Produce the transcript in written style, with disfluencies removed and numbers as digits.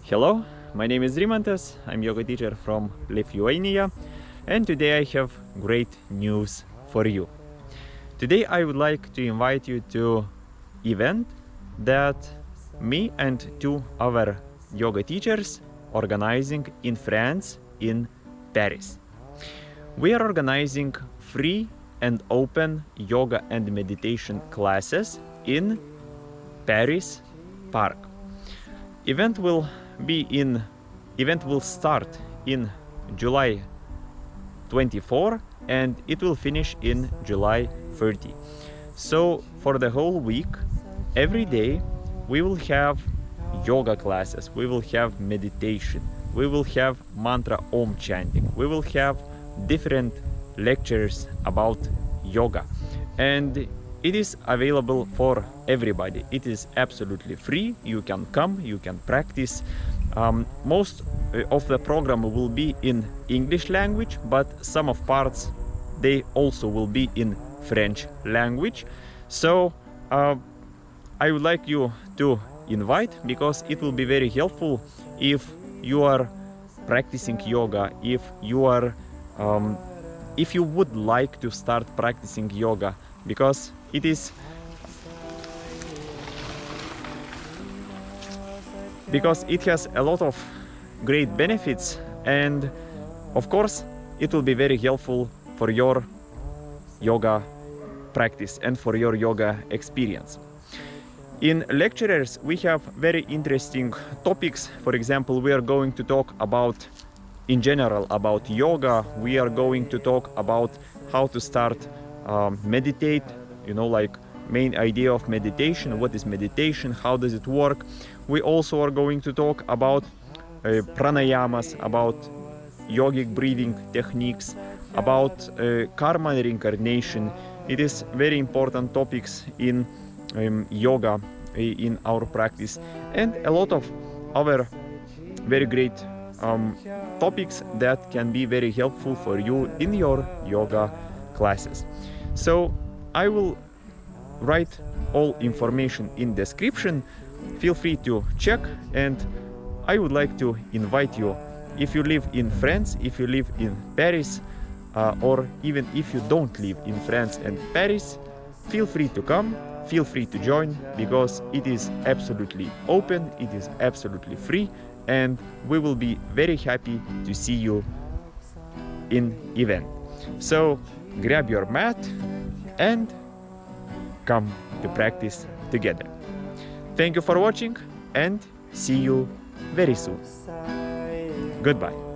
Hello, my name is Rimantas, I'm yoga teacher from Lithuania, and today I have great news for you. Today I would like to invite you to event that me and two other yoga teachers organizing in France, in Paris. We are organizing free and open yoga and meditation classes in Paris park. Event will start in July 24 and it will finish in July 30. So for the whole week, every day we will have yoga classes, we will have meditation, we will have mantra Om chanting, we will have different lectures about yoga, and it is available for everybody. It is absolutely free. You can come, you can practice. Most of the program will be in English language, but some of parts they also will be in French language. So I would like you to invite, because it will be very helpful if you are practicing yoga, if you would like to start practicing yoga, because it has a lot of great benefits, and of course it will be very helpful for your yoga practice and for your yoga experience. In lecturers we have very interesting topics. For example, we are going to talk about, in general, about yoga. We are going to talk about how to start meditate, like main idea of meditation, what is meditation, how does it work. We also are going to talk about pranayamas, about yogic breathing techniques, about karma and reincarnation. It is very important topics in yoga, in our practice, and a lot of other very great topics that can be very helpful for you in your yoga classes. So I will write all information in description. Feel free to check, and I would like to invite you, if you live in France, if you live in Paris, or even if you don't live in France and Paris, feel free to come, feel free to join, because it is absolutely open, it is absolutely free, and we will be very happy to see you in event. So grab your mat and come to practice together. Thank you for watching, and see you very soon. Goodbye.